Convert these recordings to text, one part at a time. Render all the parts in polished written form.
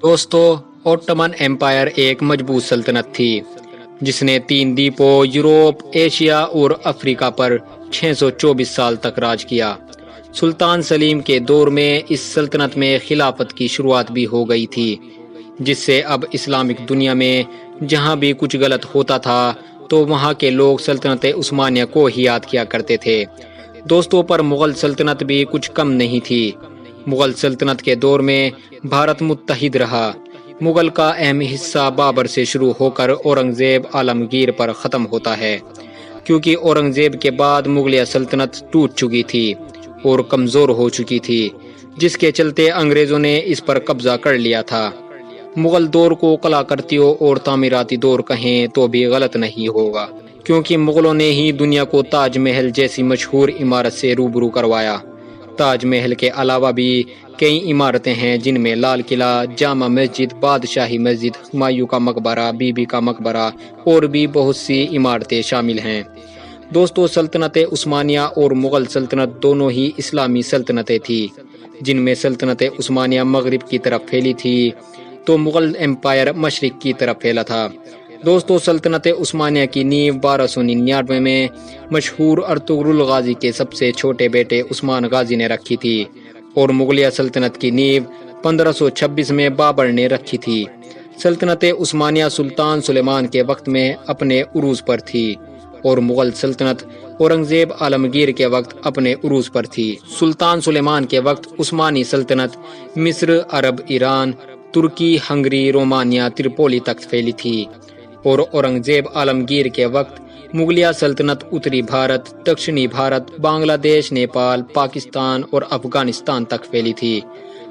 دوستو، autumn empire ایک مضبوط سلطنت تھی جس نے 3 دیپوں یوروپ، ایشیا اور افریقہ پر 624 سال تک راج کیا۔ سلطان سلیم کے دور میں اس سلطنت میں خلافت کی شروعات بھی ہو گئی تھی، جس سے اب اسلامک دنیا میں جہاں بھی کچھ غلط ہوتا تھا تو وہاں کے لوگ سلطنت عثمانیہ کو ہی یاد کیا کرتے تھے۔ دوستوں، پر مغل سلطنت بھی کچھ کم نہیں تھی۔ مغل سلطنت کے دور میں بھارت متحد رہا۔ مغل کا اہم حصہ بابر سے شروع ہو کر اورنگزیب عالمگیر پر ختم ہوتا ہے، کیونکہ اورنگزیب کے بعد مغلیہ سلطنت ٹوٹ چکی تھی اور کمزور ہو چکی تھی، جس کے چلتے انگریزوں نے اس پر قبضہ کر لیا تھا۔ مغل دور کو کلاکرتیوں اور تعمیراتی دور کہیں تو بھی غلط نہیں ہوگا، کیونکہ مغلوں نے ہی دنیا کو تاج محل جیسی مشہور عمارت سے روبرو کروایا۔ تاج محل کے علاوہ بھی کئی عمارتیں ہیں جن میں لال قلعہ، جامع مسجد، بادشاہی مسجد، ہمایوں کا مقبرہ، بی بی کا مقبرہ اور بھی بہت سی عمارتیں شامل ہیں۔ دوستو، سلطنت عثمانیہ اور مغل سلطنت دونوں ہی اسلامی سلطنتیں تھیں، جن میں سلطنت عثمانیہ مغرب کی طرف پھیلی تھی تو مغل ایمپائر مشرق کی طرف پھیلا تھا۔ دوستو، سلطنت عثمانیہ کی نیو 1299 میں مشہور ارطغرل غازی کے سب سے چھوٹے بیٹے عثمان غازی نے رکھی تھی، اور مغلیہ سلطنت کی نیو 1526 میں بابر نے رکھی تھی۔ سلطنت عثمانیہ سلطان سلیمان کے وقت میں اپنے عروج پر تھی اور مغل سلطنت اورنگزیب عالمگیر کے وقت اپنے عروج پر تھی۔ سلطان سلیمان کے وقت عثمانی سلطنت مصر، عرب، ایران، ترکی، ہنگری، رومانیہ، تریپولی تک پھیلی تھی، اور اورنگزیب عالمگیر کے وقت مغلیہ سلطنت اتری بھارت، دکشنی بھارت، بنگلہ دیش، نیپال، پاکستان اور افغانستان تک پھیلی تھی۔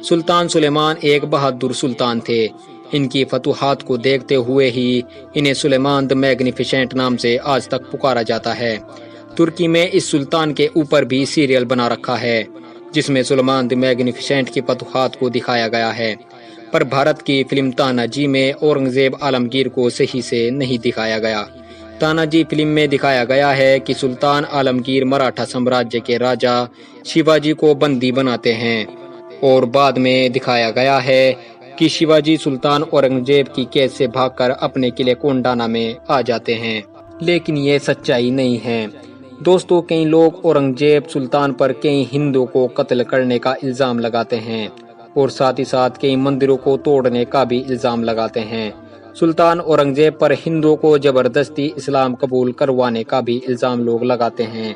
سلطان سلیمان ایک بہادر سلطان تھے۔ ان کی فتوحات کو دیکھتے ہوئے ہی انہیں سلیمان دی میگنیفیسنٹ نام سے آج تک پکارا جاتا ہے۔ ترکی میں اس سلطان کے اوپر بھی سیریل بنا رکھا ہے جس میں سلیمان دی میگنیفیسنٹ کی فتوحات کو دکھایا گیا ہے، پر بھارت کی فلم تانا جی میں اورنگزیب عالمگیر کو صحیح سے نہیں دکھایا گیا۔ تانا جی فلم میں دکھایا گیا ہے کہ سلطان عالمگیر مراٹھا سامراجیہ کے راجا شیواجی کو بندی بناتے ہیں، اور بعد میں دکھایا گیا ہے کہ شیواجی سلطان اورنگزیب کی قید سے بھاگ کر اپنے قلعے کونڈانا میں آ جاتے ہیں، لیکن یہ سچائی نہیں ہے۔ دوستو، کئی لوگ اورنگزیب سلطان پر کئی ہندوؤں کو قتل کرنے کا الزام لگاتے ہیں اور ساتھ ہی ساتھ کئی مندروں کو توڑنے کا بھی الزام لگاتے ہیں۔ سلطان اورنگزیب پر ہندوؤں کو زبردستی اسلام قبول کروانے کا بھی الزام لوگ لگاتے ہیں۔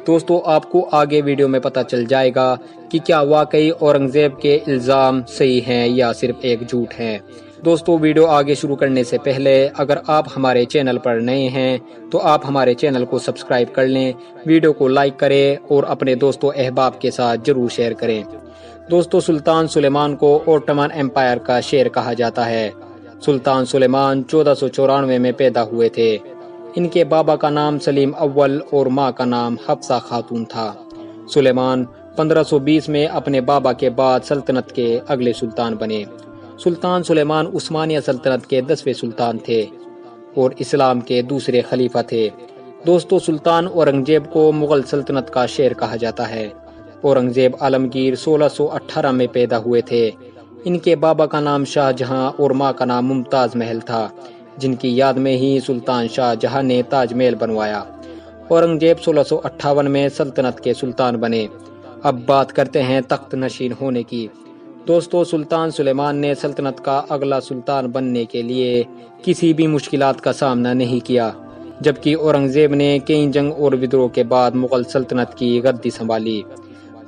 دوستو، آپ کو آگے ویڈیو میں پتہ چل جائے گا کہ کیا واقعی اورنگزیب کے الزام صحیح ہیں یا صرف ایک جھوٹ ہیں۔ دوستو، ویڈیو آگے شروع کرنے سے پہلے اگر آپ ہمارے چینل پر نئے ہیں تو آپ ہمارے چینل کو سبسکرائب کر لیں، ویڈیو کو لائک کریں اور اپنے دوستوں احباب کے ساتھ ضرور شیئر کریں۔ دوستو، سلطان سلیمان کو اوٹمن ایمپائر کا شیر کہا جاتا ہے۔ سلطان سلیمان 1494 میں پیدا ہوئے تھے۔ ان کے بابا کا نام سلیم اول اور ماں کا نام حفصہ خاتون تھا۔ سلیمان 1520 میں اپنے بابا کے بعد سلطنت کے اگلے سلطان بنے۔ سلطان سلیمان عثمانیہ سلطنت کے 10ویں سلطان تھے اور اسلام کے دوسرے خلیفہ تھے۔ دوستو، سلطان اورنگزیب کو مغل سلطنت کا شیر کہا جاتا ہے۔ اورنگزیب عالمگیر 1618 میں پیدا ہوئے تھے۔ ان کے بابا کا نام شاہ جہاں اور ماں کا نام ممتاز محل تھا، جن کی یاد میں ہی سلطان شاہ جہاں نے تاج محل بنوایا۔ اورنگزیب 1658 میں سلطنت کے سلطان بنے۔ اب بات کرتے ہیں تخت نشین ہونے کی۔ دوستو، سلطان سلیمان نے سلطنت کا اگلا سلطان بننے کے لیے کسی بھی مشکلات کا سامنا نہیں کیا، جبکہ اورنگزیب نے کئی جنگ اور ودروہ کے بعد مغل سلطنت کی گدی سنبھالی۔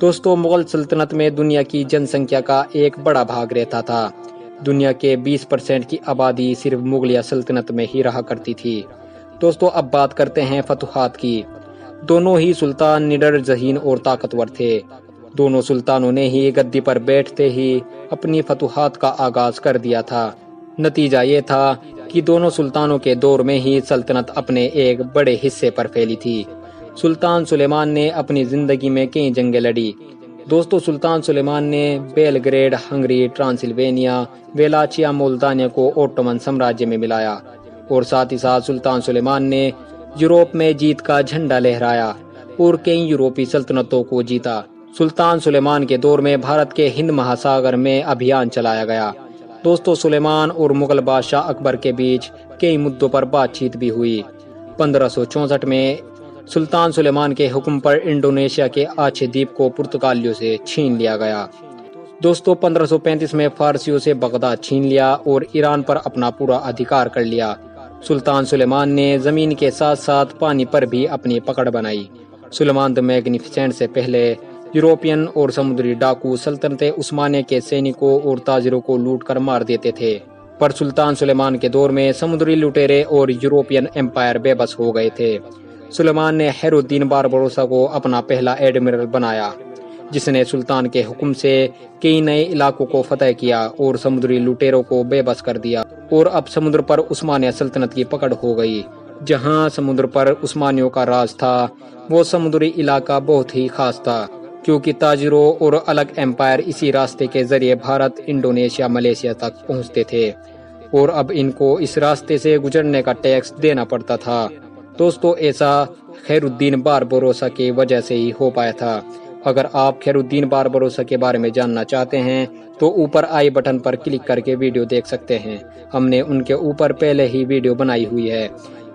دوستو، مغل سلطنت میں دنیا کی جن سنکھیا کا ایک بڑا بھاگ رہتا تھا۔ دنیا کے 20% کی آبادی صرف مغلیہ سلطنت میں ہی رہا کرتی تھی۔ دوستو، اب بات کرتے ہیں فتوحات کی۔ دونوں ہی سلطان نڈر، ذہین اور طاقتور تھے۔ دونوں سلطانوں نے ہی گدی پر بیٹھتے ہی اپنی فتوحات کا آغاز کر دیا تھا۔ نتیجہ یہ تھا کہ دونوں سلطانوں کے دور میں ہی سلطنت اپنے ایک بڑے حصے پر پھیلی تھی۔ سلطان سلیمان نے اپنی زندگی میں کئی جنگیں لڑی۔ دوستو، سلطان سلیمان نے بیلگریڈ، ہنگری، ٹرانسلوینیا، ویلاچیا، مولدانیا کو اوٹمن سامراجیہ میں ملایا، اور ساتھ ہی ساتھ سلطان سلیمان نے یوروپ میں جیت کا جھنڈا لہرایا اور کئی یورپی سلطنتوں کو جیتا۔ سلطان سلیمان کے دور میں بھارت کے ہند مہاساگر میں ابھیان چلایا گیا۔ دوستو سلیمان اور مغل بادشاہ اکبر کے بیچ کئی مدعوں پر بات چیت بھی ہوئی۔ 1564 میں سلطان سلیمان کے حکم پر انڈونیشیا کے آچے دیپ کو پرتگالیوں سے چھین لیا گیا۔ دوستو 1535 میں فارسیوں سے بغداد چھین لیا اور ایران پر اپنا پورا ادھیکار کر لیا۔ سلطان سلیمان نے زمین کے ساتھ ساتھ پانی پر بھی اپنی پکڑ بنائی۔ سلیمان دی میگنیفیسنٹ سے پہلے یورپین اور سمندری ڈاکو سلطنت عثمانیہ کے سینکوں اور تاجروں کو لوٹ کر مار دیتے تھے، پر سلطان سلیمان کے دور میں سمندری لٹیرے اور یورپین امپائر بے بس ہو گئے تھے۔ سلیمان نے خیر الدین باربروسا کو اپنا پہلا ایڈمرل بنایا، جس نے سلطان کے حکم سے کئی نئے علاقوں کو فتح کیا اور سمندری لٹیروں کو بے بس کر دیا، اور اب سمندر پر عثمانیہ سلطنت کی پکڑ ہو گئی۔ جہاں سمندر پر عثمانیوں کا راج تھا، وہ سمندری علاقہ بہت ہی خاص تھا، کیونکہ تاجروں اور الگ امپائر اسی راستے کے ذریعے بھارت، انڈونیشیا، ملیشیا تک پہنچتے تھے، اور اب ان کو اس راستے سے گزرنے کا ٹیکس دینا پڑتا تھا۔ دوستو ایسا خیر الدین باربروسا کی وجہ سے ہی ہو پایا تھا۔ اگر آپ خیر الدین باربروسا کے بارے میں جاننا چاہتے ہیں تو اوپر آئی بٹن پر کلک کر کے ویڈیو دیکھ سکتے ہیں، ہم نے ان کے اوپر پہلے ہی ویڈیو بنائی ہوئی ہے۔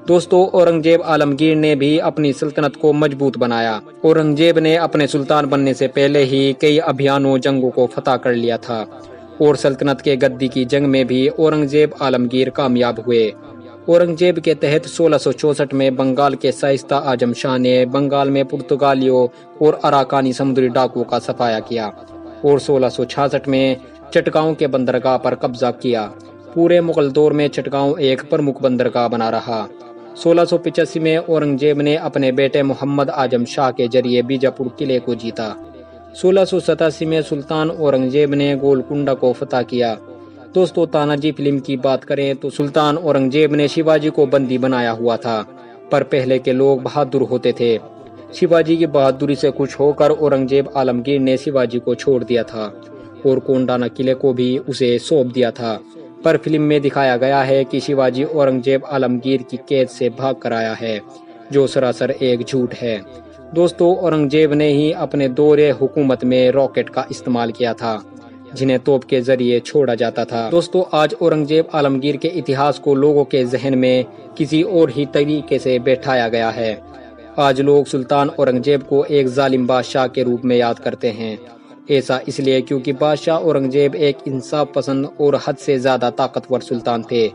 دوستو اورنگزیب عالمگیر نے بھی اپنی سلطنت کو مضبوط بنایا۔ اورنگزیب نے اپنے سلطان بننے سے پہلے ہی کئی ابھیانوں جنگوں کو فتح کر لیا تھا، اور سلطنت کے گدی کی جنگ میں بھی اورنگزیب عالمگیر کامیاب ہوئے۔ اورنگزیب کے تحت 1664 میں بنگال کے شائستہ اعظم شاہ نے بنگال میں پرتگالیوں اور اراکانی سمندری ڈاکوؤں کا صفایا کیا، اور 1666 میں چٹگاؤں کے بندرگاہ پر قبضہ کیا۔ پورے مغل دور میں چٹگاؤں ایک پرمکھ بندرگاہ بنا رہا۔ 1685 میں اورنگزیب نے اپنے بیٹے محمد اعظم شاہ کے ذریعے بیجاپور قلعے کو جیتا۔ 1687 میں سلطان اورنگزیب نے گولکنڈہ کو فتح کیا۔ دوستو تاناجی فلم کی بات کریں تو سلطان اورنگزیب نے شیواجی کو بندی بنایا ہوا تھا، پر پہلے کے لوگ بہادر ہوتے تھے۔ شیواجی کی بہادری سے خوش ہو کر اورنگزیب عالمگیر نے شیواجی کو چھوڑ دیا تھا، اور کونڈانا قلعے کو بھی اسے سونپ دیا تھا، پر فلم میں دکھایا گیا ہے کہ شیواجی اورنگزیب عالمگیر کی قید سے بھاگ کر آیا ہے، جو سراسر ایک جھوٹ ہے۔ دوستو اورنگزیب نے ہی اپنے دور حکومت میں راکٹ کا استعمال کیا تھا، جنہیں توپ کے ذریعے چھوڑا جاتا تھا۔ دوستو آج اورنگزیب عالمگیر کے اتہاس کو لوگوں کے ذہن میں کسی اور ہی طریقے سے بیٹھایا گیا ہے۔ آج لوگ سلطان اورنگزیب کو ایک ظالم بادشاہ کے روپ میں یاد کرتے ہیں۔ ایسا اس لیے کیونکہ بادشاہ اورنگزیب ایک انصاف پسند اور حد سے زیادہ طاقتور سلطان تھے،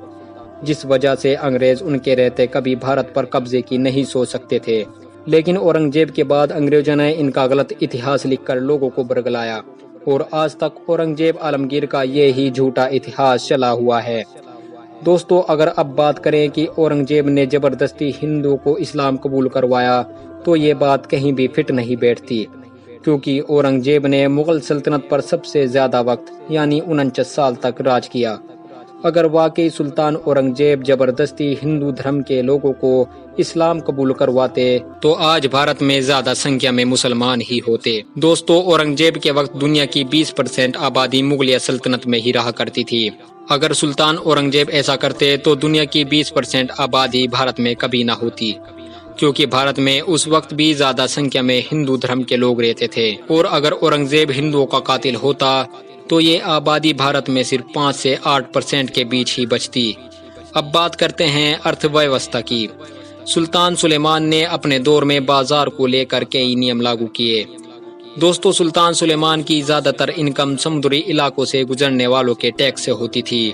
جس وجہ سے انگریز ان کے رہتے کبھی بھارت پر قبضے کی نہیں سوچ سکتے تھے۔ لیکن اورنگزیب کے بعد انگریزوں نے ان کا غلط اتہاس لکھ کر لوگوں کو برگلایا، اور آج تک اورنگزیب عالمگیر کا یہی جھوٹا اتہاس چلا ہوا ہے۔ دوستو اگر اب بات کریں کہ اورنگزیب نے زبردستی ہندوؤں کو اسلام قبول کروایا، تو یہ بات کہیں بھی فٹ نہیں بیٹھتی، کیونکہ اورنگزیب نے مغل سلطنت پر سب سے زیادہ وقت یعنی 49 سال تک راج کیا۔ اگر واقعی سلطان اورنگزیب زبردستی ہندو دھرم کے لوگوں کو اسلام قبول کرواتے تو آج بھارت میں زیادہ سنکھیا میں مسلمان ہی ہوتے۔ دوستو اورنگزیب کے وقت دنیا کی 20% آبادی مغلیہ سلطنت میں ہی رہا کرتی تھی۔ اگر سلطان اورنگزیب ایسا کرتے تو دنیا کی 20% آبادی بھارت میں کبھی نہ ہوتی، کیونکہ بھارت میں اس وقت بھی زیادہ سنکھیا میں ہندو دھرم کے لوگ رہتے تھے، اور اگر اورنگزیب ہندوؤں کا قاتل ہوتا تو یہ آبادی بھارت میں صرف 5 سے 8% کے بیچ ہی بچتی۔ اب بات کرتے ہیں ارتھ ویوستھا کی۔ سلطان سلیمان نے اپنے دور میں بازار کو لے کر کئی نیم لاگو کیے۔ دوستو سلطان سلیمان کی زیادہ تر انکم سمندری علاقوں سے گزرنے والوں کے ٹیکس سے ہوتی تھی،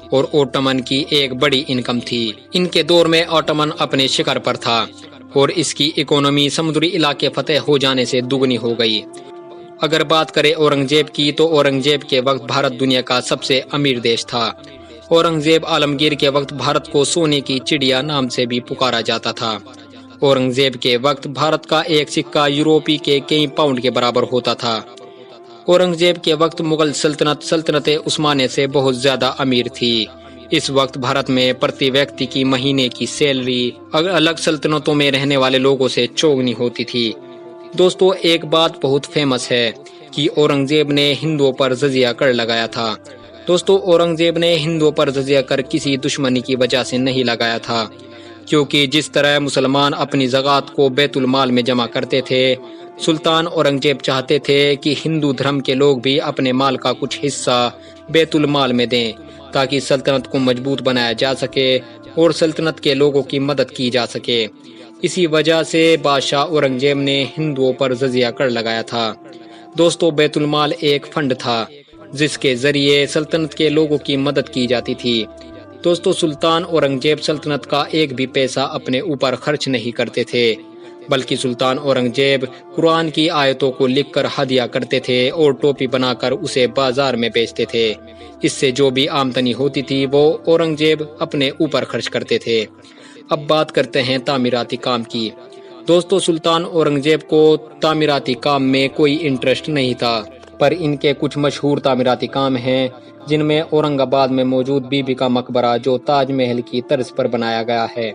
اور اوٹمن کی ایک بڑی انکم تھی۔ ان کے دور میں اوٹمن اپنے شکار پر تھا، اور اس کی اکانومی سمندری علاقے فتح ہو جانے سے دگنی ہو گئی۔ اگر بات کریں اورنگزیب کی تو اورنگزیب کے وقت بھارت دنیا کا سب سے امیر دیش تھا۔ اورنگزیب عالمگیر کے وقت بھارت کو سونے کی چڑیا نام سے بھی پکارا جاتا تھا۔ اورنگزیب کے وقت بھارت کا ایک سکہ یوروپی کے کئی پاؤنڈ کے برابر ہوتا تھا۔ اورنگزیب کے وقت مغل سلطنت عثمانیہ سے بہت زیادہ امیر تھی۔ اس وقت بھارت میں پرتی ویکتی کی مہینے کی سیلری الگ سلطنتوں میں رہنے والے لوگوں سے چوگنی ہوتی تھی۔ دوستو ایک بات بہت فیمس ہے کہ اورنگزیب نے ہندوؤں پر جزیہ کر لگایا تھا۔ دوستو اورنگزیب نے ہندوؤں پر جزیہ کر کسی دشمنی کی وجہ سے نہیں لگایا تھا، کیونکہ جس طرح مسلمان اپنی زکوٰۃ کو بیت المال میں جمع کرتے تھے، سلطان اورنگزیب چاہتے تھے کہ ہندو دھرم کے لوگ بھی اپنے مال کا کچھ حصہ بیت المال میں دیں تاکہ سلطنت کو مضبوط بنایا جا سکے اور سلطنت کے لوگوں کی مدد کی جا سکے۔ اسی وجہ سے بادشاہ اورنگزیب نے ہندوؤں پر جزیہ کر لگایا تھا۔ دوستو، بیت المال ایک فنڈ تھا جس کے ذریعے سلطنت کے لوگوں کی مدد کی جاتی تھی۔ دوستو، سلطان اورنگزیب سلطنت کا ایک بھی پیسہ اپنے اوپر خرچ نہیں کرتے تھے، بلکہ سلطان اورنگزیب قرآن کی آیتوں کو لکھ کر ہدیہ کرتے تھے اور ٹوپی بنا کر اسے بازار میں بیچتے تھے۔ اس سے جو بھی آمدنی ہوتی تھی وہ اورنگزیب اپنے اوپر خرچ کرتے تھے۔ اب بات کرتے ہیں تعمیراتی کام کی۔ دوستو، سلطان اورنگزیب کو تعمیراتی کام میں کوئی انٹرسٹ نہیں تھا، پر ان کے کچھ مشہور تعمیراتی کام ہیں، جن میں اورنگ آباد میں موجود بی بی کا مقبرہ جو تاج محل کی طرز پر بنایا گیا ہے،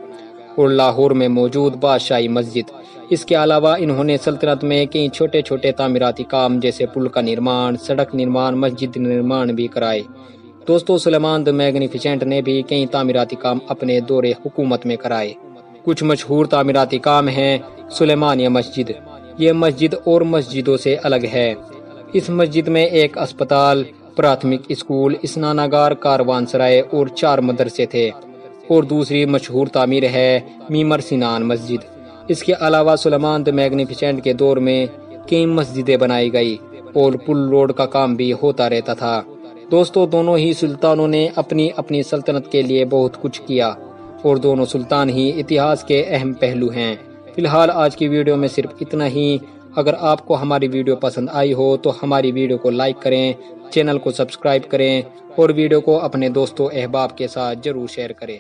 اور لاہور میں موجود بادشاہی مسجد۔ اس کے علاوہ انہوں نے سلطنت میں کئی چھوٹے چھوٹے تعمیراتی کام جیسے پل کا نرمان، سڑک نرمان، مسجد نرمان بھی کرائے۔ دوستو، سلیمان دی میگنیفیسنٹ نے بھی کئی تعمیراتی کام اپنے دور حکومت میں کرائے۔ کچھ مشہور تعمیراتی کام ہیں۔ سلیمانیہ مسجد، یہ مسجد اور مسجدوں سے الگ ہے۔ اس مسجد میں ایک اسپتال، پراتھمک اسکول، اسناناگار، کاروان سرائے اور 4 مدرسے تھے۔ اور دوسری مشہور تعمیر ہے میمر سنان مسجد۔ اس کے علاوہ سلیمان دی میگنیفیسنٹ کے دور میں کئی مسجدیں بنائی گئی اور پل روڈ کا کام بھی ہوتا رہتا تھا۔ دوستو، دونوں ہی سلطانوں نے اپنی اپنی سلطنت کے لیے بہت کچھ کیا، اور دونوں سلطان ہی اتہاس کے اہم پہلو ہیں۔ فی الحال آج کی ویڈیو میں صرف اتنا ہی۔ اگر آپ کو ہماری ویڈیو پسند آئی ہو تو ہماری ویڈیو کو لائک کریں، چینل کو سبسکرائب کریں اور ویڈیو کو اپنے دوستوں احباب کے ساتھ ضرور شیئر کریں۔